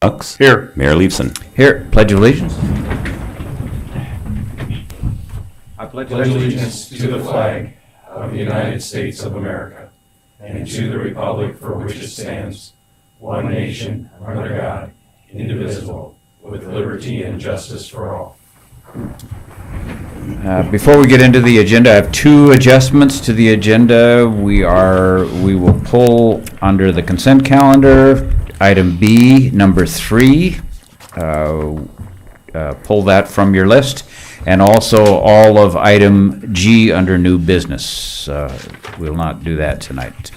Rucks. Here. Mayor Leifson. Here, pledge of allegiance. I pledge allegiance to the flag of the United States of America and to the republic for which it stands, one nation, under God, indivisible, with liberty and justice for all. Before we get into the agenda, I have two adjustments to the agenda. We will pull under the consent calendar, item B, number 3. Pull that from your list. And also all of item G under new business. We'll not do that tonight.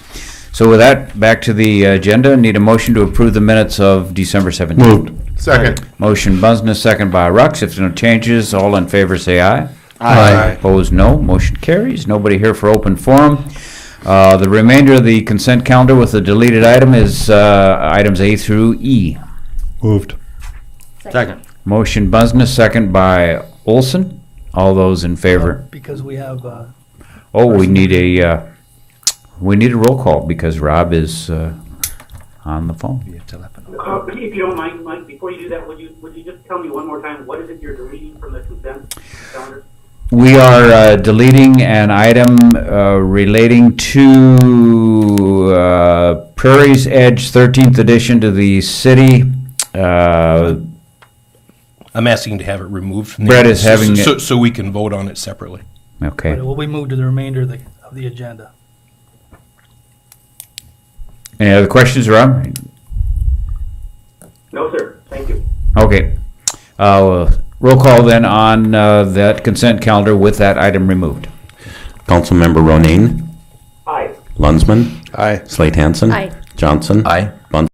So with that, back to the agenda. Need a motion to approve the minutes of December 17th. Moved. Second. Motion Busness, second by Rux. If there are no changes, all in favor say aye. Aye. Opposed, no. Motion carries. Nobody here for open forum. The remainder of the consent calendar with the deleted item is items A through E. Moved. Second. Motion Busness, second by Olson. All those in favor? Because we have, We need a roll call because Rob is on the phone. If you don't mind, Mike, before you do that, would you just tell me one more time, what is it you're deleting from the consent calendar? We are deleting an item relating to Prairie's Edge 13th edition to the city. I'm asking to have it removed from Brett there is having so we can vote on it separately. Okay. but it will be moved to the remainder of the agenda. Any other questions, Rob? No, sir. Thank you. Okay. Roll call then on that consent calendar with that item removed. Councilmember Ronayne. Aye. Lunsman. Aye. Slate Hansen. Aye. Johnson. Aye. Bunce.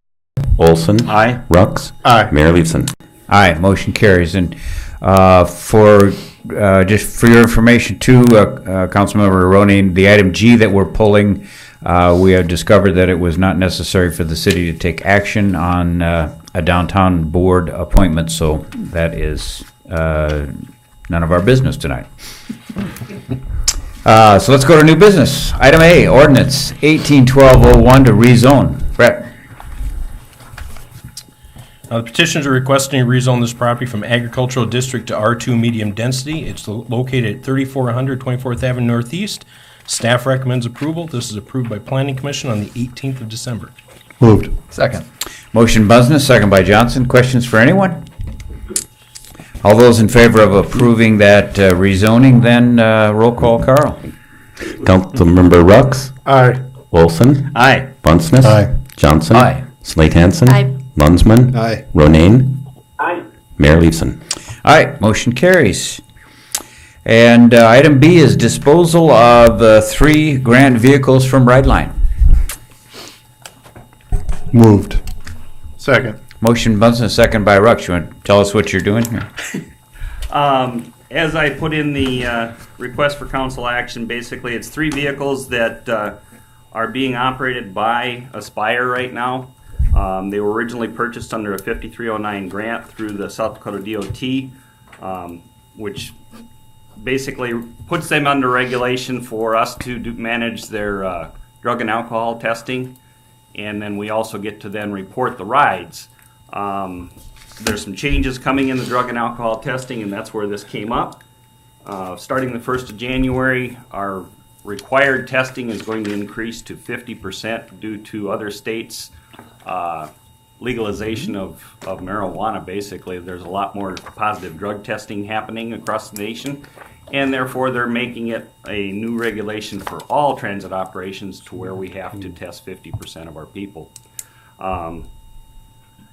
Olson. Aye. Rucks. Aye. Mayor Leifson. Aye, motion carries. And just for your information too, Councilmember Ronayne, the item G that we're pulling, we have discovered that it was not necessary for the city to take action on a downtown board appointment, so that is none of our business tonight. So let's go to new business. Item A, ordinance 181201 to rezone. Brett. The petitioners are requesting to rezone this property from agricultural district to R2 medium density. It's located at 3400 24th Avenue Northeast. Staff recommends approval. This is approved by Planning Commission on the 18th of December. Moved. Second. Motion Busness, second by Johnson. Questions for anyone? All those in favor of approving that rezoning, then roll call, Carl. Councilmember Rucks. Aye. Olson. Aye. Bunceness. Aye. Johnson. Aye. Slate Hansen. Aye. Lunsman. Aye. Ronayne. Aye. Mayor Leifson. Aye, motion carries. And item B is disposal of 3 grant vehicles from Rideline. Moved. Second. Motion Bunsen, second by Rux. You want to tell us what you're doing here? As I put in the request for council action, basically it's 3 vehicles that are being operated by Aspire right now. They were originally purchased under a 5309 grant through the South Dakota DOT, which basically puts them under regulation for us to manage their drug and alcohol testing, and then we also get to then report the rides. There's some changes coming in the drug and alcohol testing, and that's where this came up. Starting the 1st of January, our required testing is going to increase to 50% due to other states' legalization of marijuana. Basically, there's a lot more positive drug testing happening across the nation, and therefore they're making it a new regulation for all transit operations to where we have to test 50% of our people.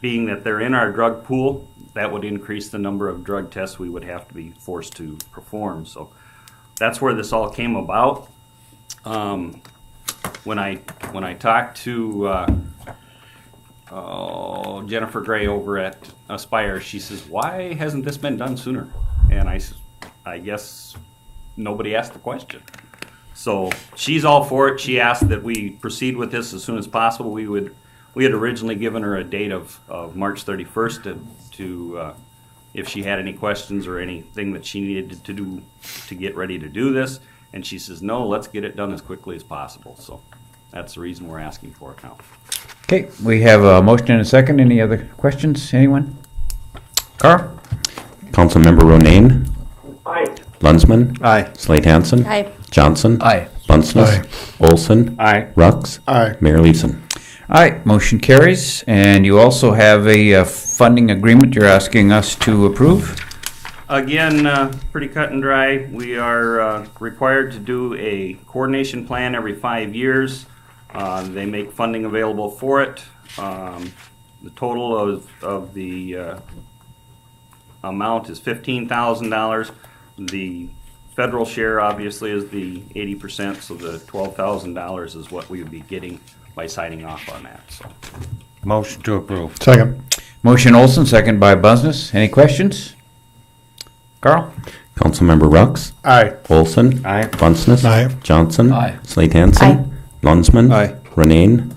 Being that they're in our drug pool, that would increase the number of drug tests we would have to be forced to perform. So that's where this all came about. When I talked to Jennifer Gray over at Aspire, she says, "Why hasn't this been done sooner?" And I said, "I guess nobody asked the question." So she's all for it. She asked that we proceed with this as soon as possible. We had originally given her a date of March 31st to if she had any questions or anything that she needed to do to get ready to do this. And she says, "No, let's get it done as quickly as possible." So that's the reason we're asking for it now. Okay, we have a motion and a second. Any other questions? Anyone? Carl? Councilmember Ronayne. Aye. Lunsman. Aye. Slate Hansen. Aye. Johnson. Aye. Bunceness. Aye. Olson. Aye. Rux. Aye. Mayor Leeson. Aye, motion carries. And you also have a funding agreement you're asking us to approve? Again, pretty cut and dry. We are required to do a coordination plan every 5 years. They make funding available for it. The total of the amount is $15,000. The federal share obviously is the 80%, so the $12,000 is what we would be getting by signing off on that. So. Motion to approve. Second. Motion Olson, second by Bunceness. Any questions? Carl? Councilmember Rux. Aye. Olson. Aye. Bunceness. Aye. Johnson. Aye. Slate Hansen. Aye. Lunsman. Aye. Ronayne.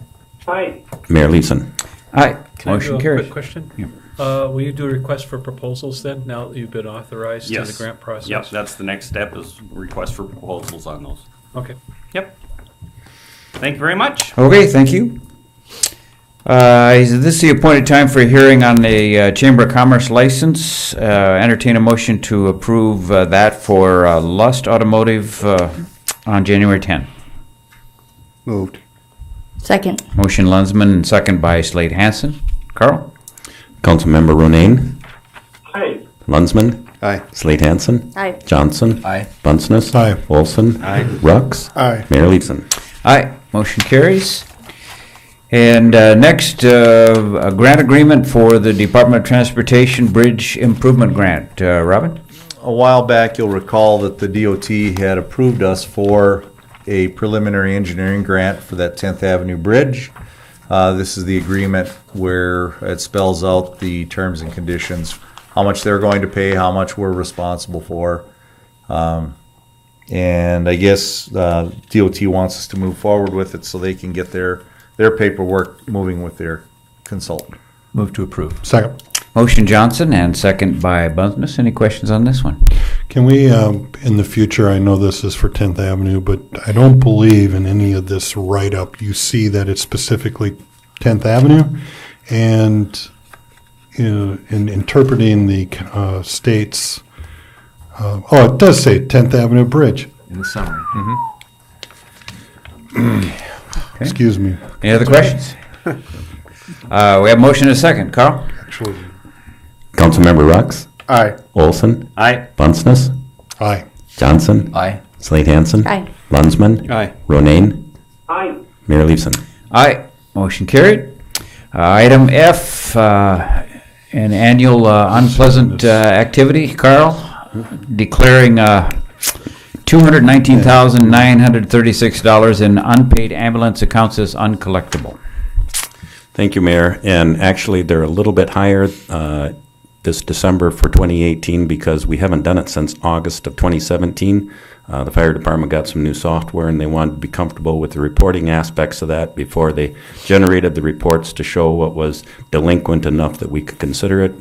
Aye. Mayor Leeson. Aye, Can I do motion a carries. quick question? Yeah. Will you do a request for proposals then, now that you've been authorized to the Yes. grant process? Yep, that's the next step is request for proposals on those. Okay. Yep. Thank you very much. Okay, thank you. Is this the appointed time for a hearing on the Chamber of Commerce license? Entertain a motion to approve that for Lust Automotive on January 10. Moved. Second. Motion Lunsman and second by Slate Hansen. Carl? Councilmember Ronayne. Aye. Lunsman. Aye. Slate Hansen. Aye. Johnson. Aye. Bunceness. Aye. Olson. Aye. Rux. Aye. Mayor Leeson. Aye, motion carries. And next, a grant agreement for the Department of Transportation Bridge Improvement Grant. Robin? A while back, you'll recall that the DOT had approved us for a preliminary engineering grant for that 10th Avenue Bridge. This is the agreement where it spells out the terms and conditions, how much they're going to pay, how much we're responsible for. And I guess DOT wants us to move forward with it so they can get their paperwork moving with their consultant. Move to approve. Second. Motion Johnson and second by Bunceness. Any questions on this one? Can we, in the future, I know this is for 10th Avenue, but I don't believe in any of this write-up. You see that it's specifically 10th Avenue, and in interpreting the state's, it does say 10th Avenue Bridge. In the summary. Excuse me. Any other questions? We have motion and a second. Carl? Actually, Councilmember Rux. aye. Olson. Aye. Bunceness. Aye. Johnson. Aye. Slate Hansen. Aye. Lunsman. Aye. Ronayne. Aye. Mayor Leeson. Aye, motion carried. Item F, an annual unpleasant activity. Carl, declaring $219,936 in unpaid ambulance accounts as uncollectible. Thank you, Mayor. And actually, they're a little bit higher this December for 2018 because we haven't done it since August of 2017. The fire department got some new software and they wanted to be comfortable with the reporting aspects of that before they generated the reports to show what was delinquent enough that we could consider it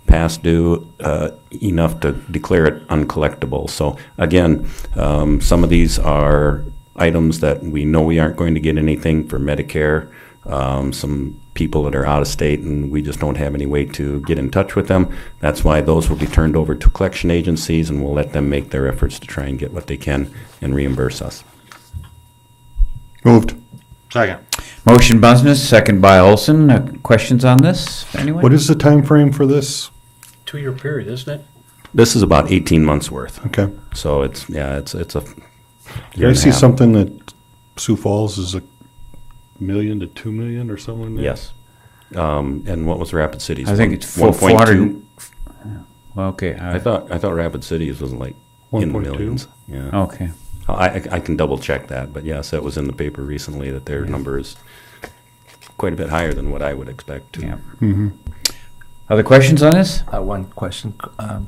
past due enough to declare it uncollectible. So again, some of these are items that we know we aren't going to get anything for Medicare. Some people that are out of state and we just don't have any way to get in touch with them. That's why those will be turned over to collection agencies and we'll let them make their efforts to try and get what they can and reimburse us. Moved. Second. Motion Bunceness, second by Olson. Questions on this? Anyone? What is the time frame for this? 2-year period, isn't it? This is about 18 months worth. Okay. So it's a year Did I and a see half. something that Sioux Falls is $1 million to $2 million or something? Like that? Yes. And what was Rapid Cities? I think it's 1.2. 400. Well, okay. I thought Rapid Cities was like in the 1.2? millions. Yeah. Okay. I can double check that, but yes, that was in the paper recently that their number is quite a bit higher than what I would expect. Yeah. Mm-hmm. Other questions on this? One question.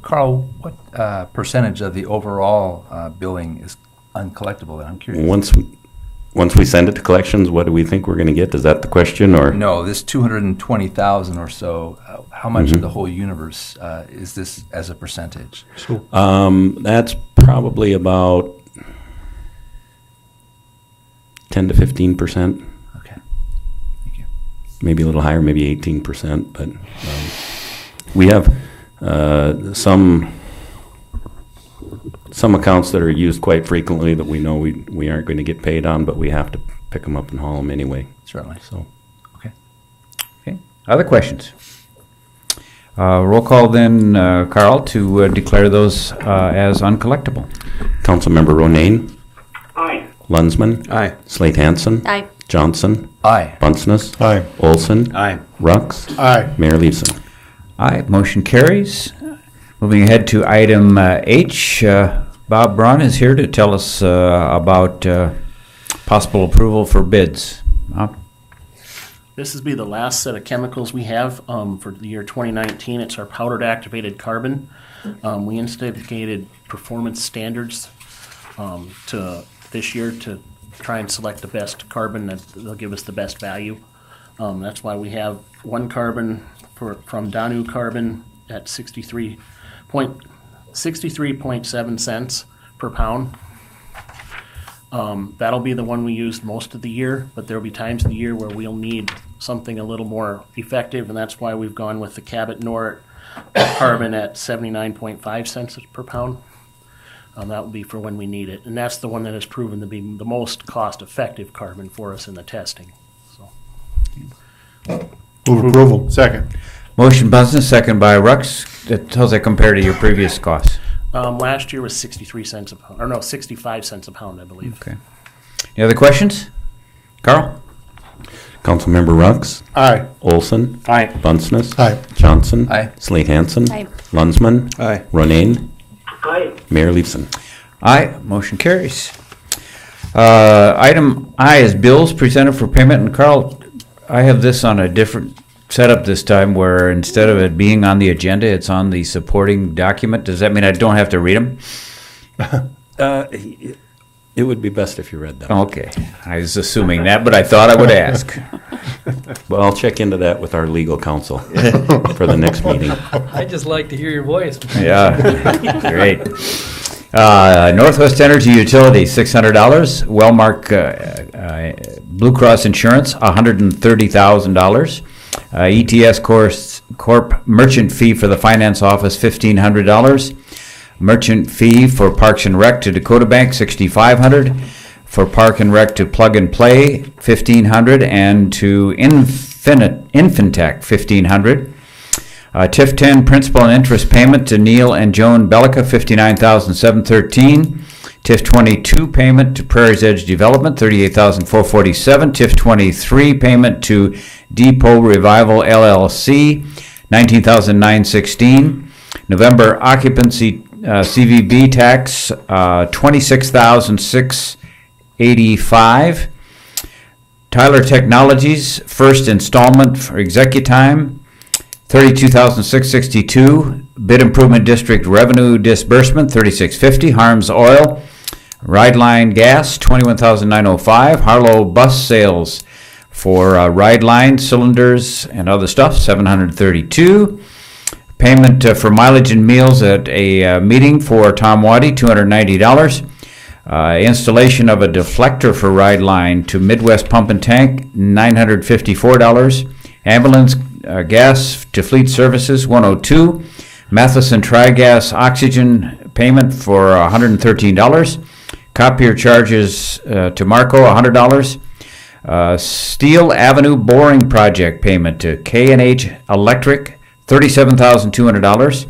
Carl, what percentage of the overall billing is uncollectible? I'm curious. Once we send it to collections, what do we think we're going to get? Is that the question, or No, this 220,000 or so, how much of the whole universe is this as a percentage? So that's probably about 10 to 15%. Okay. Thank you. maybe a little higher, maybe 18%, but we have some accounts that are used quite frequently that we know we aren't going to get paid on, but we have to pick them up and haul them anyway. Certainly. So, Okay. Other questions? Roll call then, Carl, to declare those as uncollectible. Councilmember Ronayne, Aye. Lunsman, Aye. Slate Hansen, Aye. Johnson, Aye. Bunceness, Aye. Olson, Aye. Rux, Aye. Mayor Leveson. Aye, motion carries. Moving ahead to item H, Bob Braun is here to tell us about possible approval for bids. Bob? This will be the last set of chemicals we have for the year 2019. It's our powdered activated carbon. We instigated performance standards to this year to try and select the best carbon that'll give us the best value. That's why we have one carbon from Danu Carbon at 63.7 cents per pound. That'll be the one we use most of the year, but there'll be times of the year where we'll need something a little more effective, and that's why we've gone with the Cabot Nort carbon at 79.5 cents per pound. That will be for when we need it, and that's the one that has proven to be the most cost-effective carbon for us in the testing. So, Move approval. Second. Motion Bunsen, second by Rux. How's that compare to your previous costs? last year was 63 cents a pound, or no, 65 cents a pound, I believe. Okay. Any other questions? Carl? Councilmember Rux, Aye. Olson, Aye. Bunceness, Aye. Johnson, Aye. Slate Hansen, Aye. Lunsman, Aye. Ronayne, Aye. Mayor Leveson. Aye, motion carries. Item I is bills presented for payment, and Carl, I have this on a different setup this time where instead of it being on the agenda, it's on the supporting document. Does that mean I don't have to read them? It would be best if you read that. Okay, I was assuming that, but I thought I would ask. Well, I'll check into that with our legal counsel for the next meeting. I just like to hear your voice. Yeah, great. Northwest Energy Utilities, $600. Wellmark Blue Cross Insurance, $130,000. ETS Corp merchant fee for the finance office, $1,500. Merchant fee for Parks and Rec to Dakota Bank, $6,500. For Park and Rec to Plug and Play, $1,500, and to Infintech, $1,500. TIF 10 principal and interest payment to Neil and Joan Bellica, $59,713. TIF 22 payment to Prairie's Edge Development, $38,447. TIF 23 payment to Depot Revival LLC, $19,916. November occupancy CVB tax, $26,685. Tyler Technologies first installment for Executime, $32,662. Bid Improvement District revenue disbursement, $3650. Harms Oil, Rideline Gas, $21,905. Harlow Bus Sales for Rideline cylinders and other stuff, $732. Payment for mileage and meals at a meeting for Tom Waddy, $290. Installation of a deflector for Rideline to Midwest Pump and Tank, $954. Ambulance gas to Fleet Services, $102. Matheson Trigas oxygen payment for $113. Copier charges to Marco, $100. Steel Avenue boring project payment to K&H Electric, $37,200.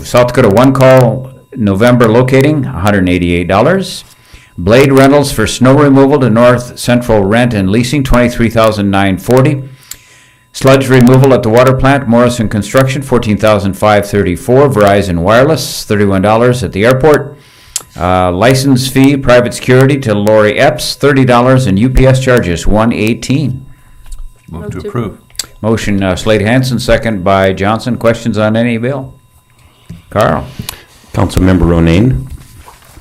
South Dakota One Call November locating, $188. Blade rentals for snow removal to North Central Rent and Leasing, $23,940. Sludge removal at the water plant, Morrison Construction, $14,534. Verizon Wireless, $31 at the airport. License fee, private security to Lori Epps, $30, and UPS charges, $118. Move to approve. Motion Slade Hansen, second by Johnson. Questions on any bill? Carl? Councilmember Ronayne,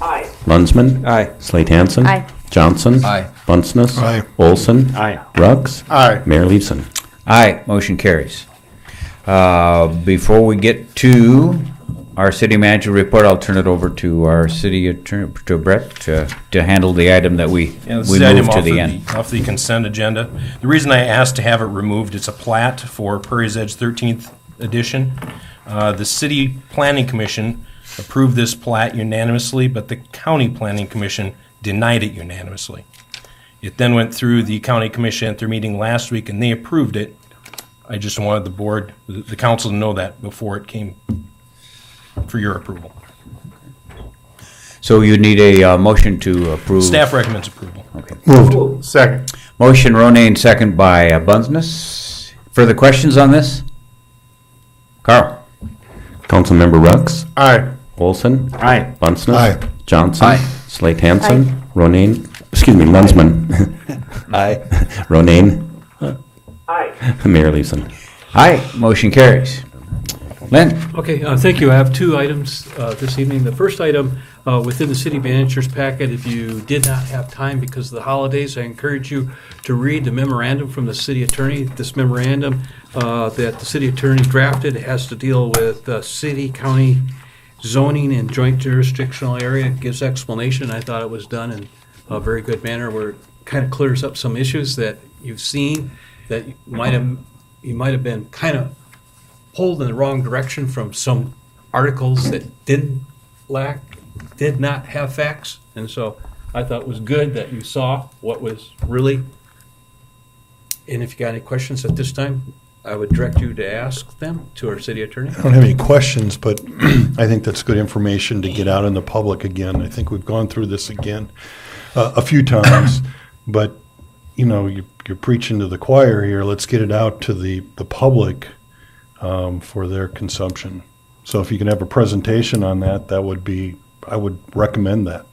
Aye. Lunsman, Aye. Slate Hansen, Aye. Johnson, Aye. Bunceness, Aye. Olson, Aye. Rux, Aye. Mayor Leveson. Aye, motion carries. Before we get to our city manager report, I'll turn it over to our city attorney, to Brett, to handle the item that we This we is item moved to off the of end. off the consent agenda. The reason I asked to have it removed, it's a plat for Prairie's Edge 13th edition. The City Planning Commission approved this plat unanimously, but the County Planning Commission denied it unanimously. It then went through the County Commission at their meeting last week, and they approved it. I just wanted the board, the council to know that before it came for your approval. So you need a motion to approve. Staff recommends approval. Okay. Moved. Second. Motion Ronayne, second by Bundsness. Further questions on this? Carl? Councilmember Rux, Aye. Olson, Aye. Bunceness. Aye. Johnson. Aye. Slate Hansen. Ronayne, Lensman. Aye. Ronayne. Aye. Mayor Leeson. Aye, motion carries. Lynn? Okay, thank you. I have two items this evening. The first item, within the city manager's packet, if you did not have time because of the holidays, I encourage you to read the memorandum from the city attorney. This memorandum that the city attorney drafted has to deal with city, county zoning and joint jurisdictional area. It gives explanation. I thought it was done in a very good manner where it kind of clears up some issues that you've seen that you might have been kind of pulled in the wrong direction from some articles that did not have facts. And so I thought it was good that you saw what was really. And if you got any questions at this time, I would direct you to ask them to our city attorney. I don't have any questions, but I think that's good information to get out in the public again. I think we've gone through this again a few times, but you know, you're preaching to the choir here. Let's get it out to the public for their consumption. So if you can have a presentation on that, that would be, I would recommend that.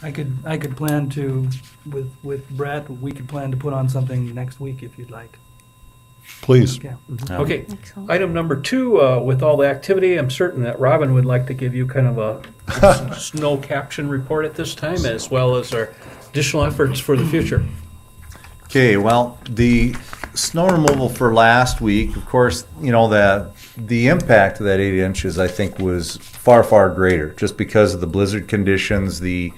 I could plan to, with Brett, we could plan to put on something next week if you'd like. Please. Yeah. Okay. Item number 2, with all the activity, I'm certain that Robin would like to give you kind of a snow caption report at this time, as well as our additional efforts for the future. Okay, well, the snow removal for last week, of course, you know, the impact of that 8 inches, I think, was far, far greater. Just because of the blizzard conditions, the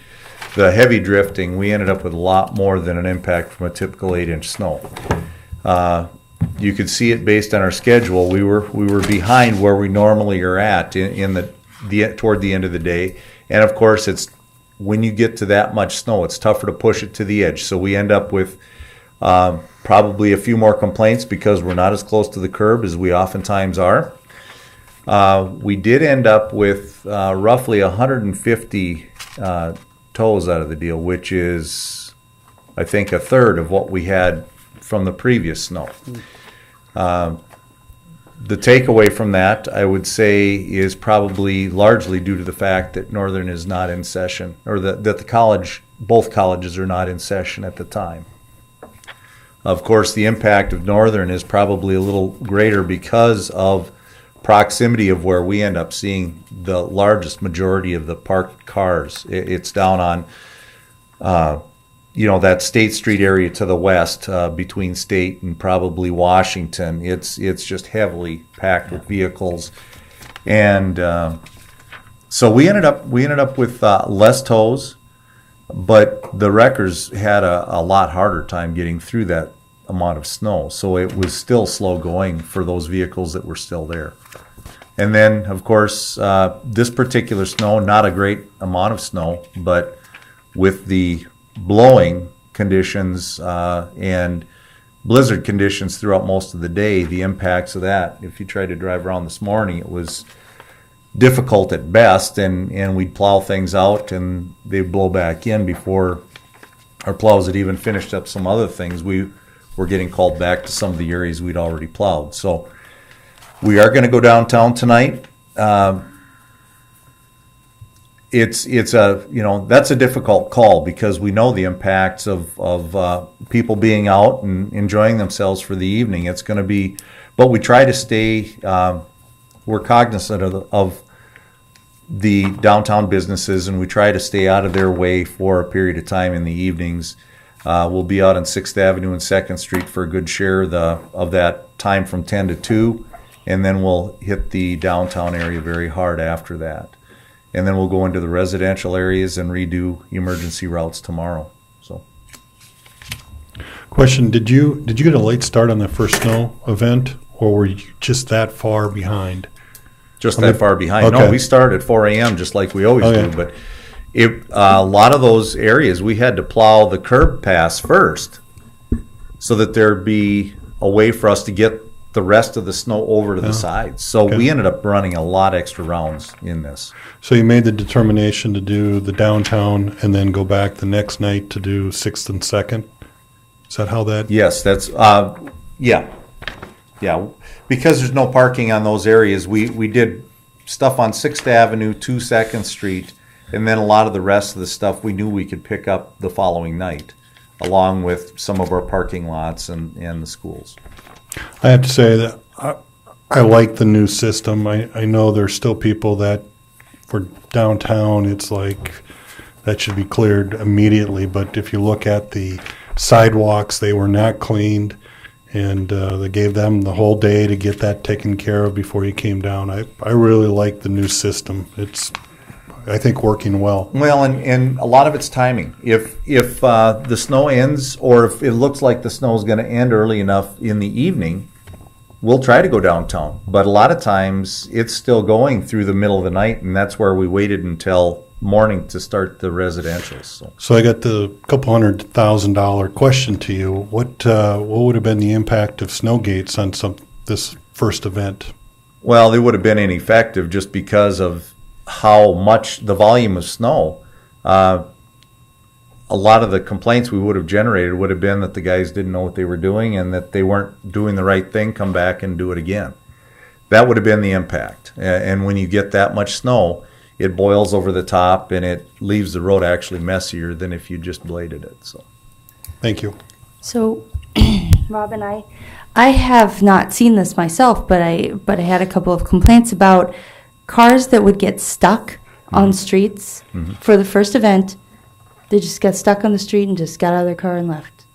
heavy drifting, we ended up with a lot more than an impact from a typical 8-inch snow. You could see it based on our schedule. We were behind where we normally are at in the toward the end of the day, and of course, it's when you get to that much snow, it's tougher to push it to the edge. So we end up with probably a few more complaints because we're not as close to the curb as we oftentimes are. We did end up with roughly 150 tows out of the deal, which is, I think, a third of what we had from the previous snow. The takeaway from that, I would say, is probably largely due to the fact that Northern is not in session, or that both colleges are not in session at the time. Of course, the impact of Northern is probably a little greater because of proximity of where we end up seeing the largest majority of the parked cars. It's down on, that State Street area to the west, between State and probably Washington. It's just heavily packed with vehicles, and so we ended up with less tows, but the wreckers had a lot harder time getting through that amount of snow. So it was still slow going for those vehicles that were still there. And then, of course, this particular snow, not a great amount of snow, but with the blowing conditions and blizzard conditions throughout most of the day, the impacts of that, if you tried to drive around this morning, it was difficult at best, and we'd plow things out and they'd blow back in before our plows had even finished up some other things. We were getting called back to some of the areas we'd already plowed. So we are going to go downtown tonight. It's that's a difficult call because we know the impacts of people being out and enjoying themselves for the evening. It's going to be, but we try to stay. We're cognizant of the downtown businesses, and we try to stay out of their way for a period of time in the evenings. We'll be out on 6th Avenue and 2nd Street for a good share of that time from 10 to 2. And then we'll hit the downtown area very hard after that. And then we'll go into the residential areas and redo emergency routes tomorrow. So, Question, did you get a late start on the first snow event, or were you just that far behind? just that far behind. No, Okay. we start at 4 a.m. just like we always Okay. do. But a lot of those areas, we had to plow the curb pass first so that there'd be a way for us to get the rest of the snow over to the sides. So Okay. we ended up running a lot extra rounds in this. So you made the determination to do the downtown and then go back the next night to do 6th and 2nd? Is that how that? Yes, that's, yeah. Yeah, because there's no parking on those areas, we did stuff on 6th Avenue to 2nd Street, and then a lot of the rest of the stuff we knew we could pick up the following night, along with some of our parking lots and the schools. I have to say that I like the new system. I know there's still people that, for downtown, it's like that should be cleared immediately. But if you look at the sidewalks, they were not cleaned, and they gave them the whole day to get that taken care of before you came down. I really like the new system. It's, I think, working well. Well, and a lot of it's timing. If the snow ends, or if it looks like the snow is going to end early enough in the evening, we'll try to go downtown. But a lot of times it's still going through the middle of the night, and that's where we waited until morning to start the residentials. So I got the couple $100,000 question to you. What would have been the impact of snow gates on this first event? Well, they would have been ineffective just because of how much the volume of snow. A lot of the complaints we would have generated would have been that the guys didn't know what they were doing and that they weren't doing the right thing, come back and do it again. That would have been the impact. And when you get that much snow, it boils over the top and it leaves the road actually messier than if you just bladed it. So, thank you. So, Rob and I have not seen this myself, but I had a couple of complaints about cars that would get stuck on streets for the first event. They just got stuck on the street and just got out of their car and left.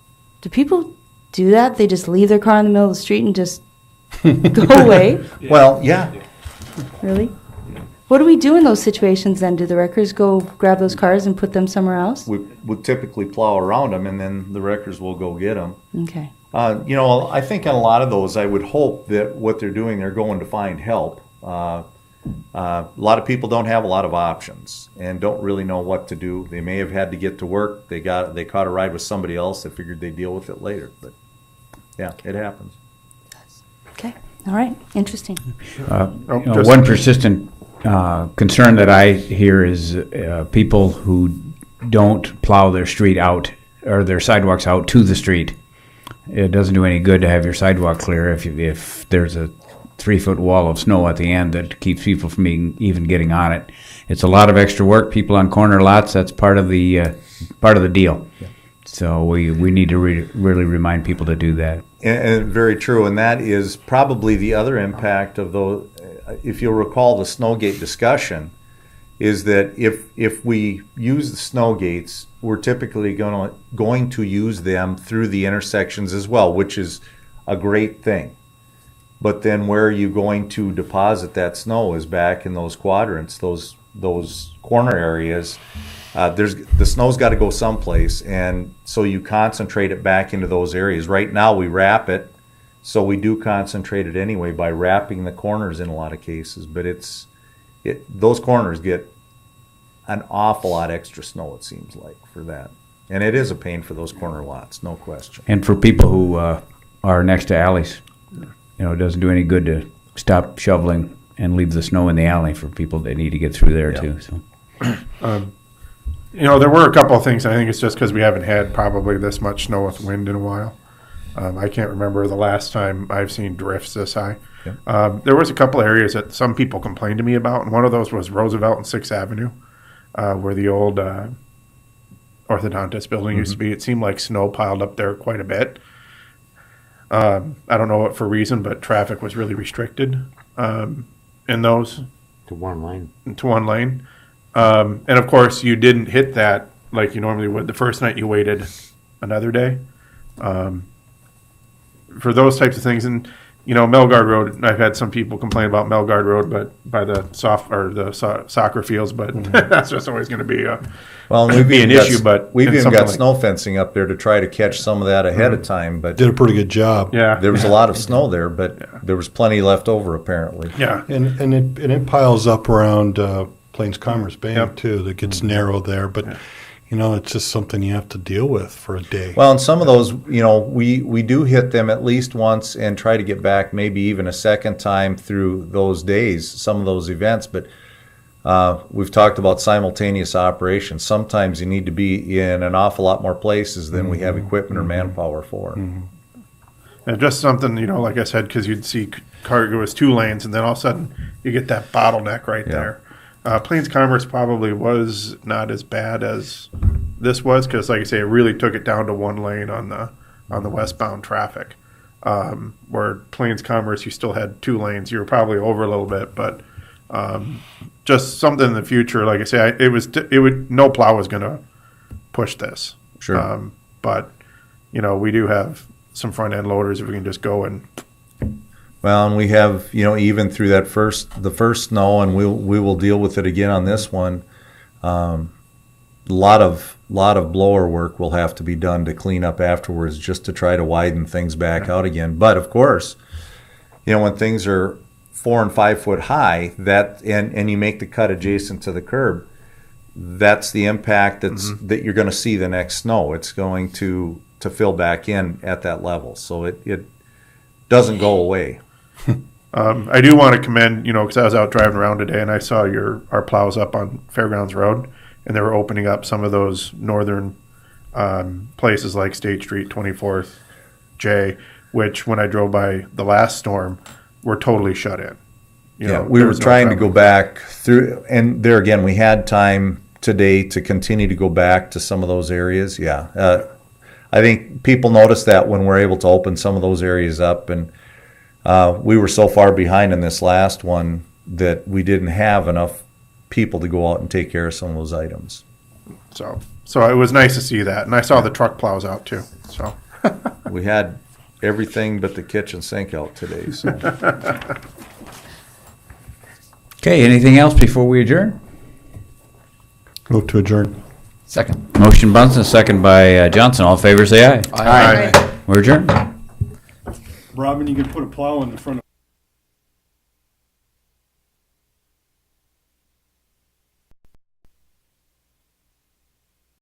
Do people do that? They just leave their car in the middle of the street and just go away? Well, yeah. Really? What do we do in those situations then? Do the wreckers go grab those cars and put them somewhere else? We would typically plow around them and then the wreckers will go get them. Okay. I think on a lot of those, I would hope that what they're doing, they're going to find help. A lot of people don't have a lot of options and don't really know what to do. They may have had to get to work. They caught a ride with somebody else. They figured they'd deal with it later. But yeah, it happens. Okay. All right. Interesting. One persistent concern that I hear is people who don't plow their street out or their sidewalks out to the street. It doesn't do any good to have your sidewalk clear if there's a 3-foot wall of snow at the end that keeps people from even getting on it. It's a lot of extra work. People on corner lots, that's part of the deal. Yeah. So we need to really remind people to do that. And very true. And that is probably the other impact of those. If you'll recall the Snowgate discussion, is that if we use the snow gates, we're typically going to use them through the intersections as well, which is a great thing. But then where are you going to deposit that snow is back in those quadrants, those corner areas. The snow's got to go someplace, and so you concentrate it back into those areas. Right now we wrap it, so we do concentrate it anyway by wrapping the corners in a lot of cases. But those corners get an awful lot extra snow, it seems like, for that. And it is a pain for those corner lots, no question. And for people who are next to alleys. It doesn't do any good to stop shoveling and leave the snow in the alley for people that need to get through there too. So, there were a couple of things. I think it's just because we haven't had probably this much snow with wind in a while. I can't remember the last time I've seen drifts this high. Yeah. There was a couple of areas that some people complained to me about, and one of those was Roosevelt and 6th Avenue, where the old orthodontist building used to be. It seemed like snow piled up there quite a bit. I don't know what for reason, but traffic was really restricted in those. To one lane. And of course, you didn't hit that like you normally would. The first night you waited another day for those types of things. And Melgard Road, I've had some people complain about Melgard Road, but by the soccer fields, but that's just always going to be Well, we've be an even got- issue, but we've in even something got like- snow fencing up there to try to catch some of that ahead of time, but Did a pretty good job. Yeah. there was a lot of snow there, but there was plenty left over apparently. Yeah. And it piles up around Plains Commerce Bank Yep. too. That gets narrow there, but it's just something you have to deal with for a day. Well, and some of those, we do hit them at least once and try to get back maybe even a second time through those days, some of those events. But we've talked about simultaneous operations. Sometimes you need to be in an awful lot more places than we have equipment or manpower for. And just something, like I said, because you'd see cargo was 2 lanes, and then all of a sudden you get that bottleneck right there. Plains Commerce probably was not as bad as this was, because, like I say, it really took it down to 1 lane on the westbound traffic. Where Plains Commerce, you still had 2 lanes. You were probably over a little bit, but just something in the future. Like I say, no plow was going to push this. Sure. But we do have some front end loaders if we can just go and. Well, and we have, even through the first snow, and we will deal with it again on this one. A lot of blower work will have to be done to clean up afterwards, just to try to widen things back out again. But of course, when things are 4 and 5 foot high, and you make the cut adjacent to the curb, that's the impact that you're going to see the next snow. It's going to fill back in at that level, so it doesn't go away. I do want to commend, because I was out driving around today and I saw our plows up on Fairgrounds Road, and they were opening up some of those northern places like State Street, 24th J, which when I drove by the last storm, were totally shut in. We were trying to go back through, and there again, we had time today to continue to go back to some of those areas. I think people noticed that when we're able to open some of those areas up, and we were so far behind in this last one that we didn't have enough people to go out and take care of some of those items. So it was nice to see that, and I saw the truck plows out too. So we had everything but the kitchen sink out today. So. Okay, anything else before we adjourn? Move to adjourn. Second. Motion Bunsen, second by Johnson. All in favor, say aye. Aye. We're adjourned. Robin, you can put a plow in the front of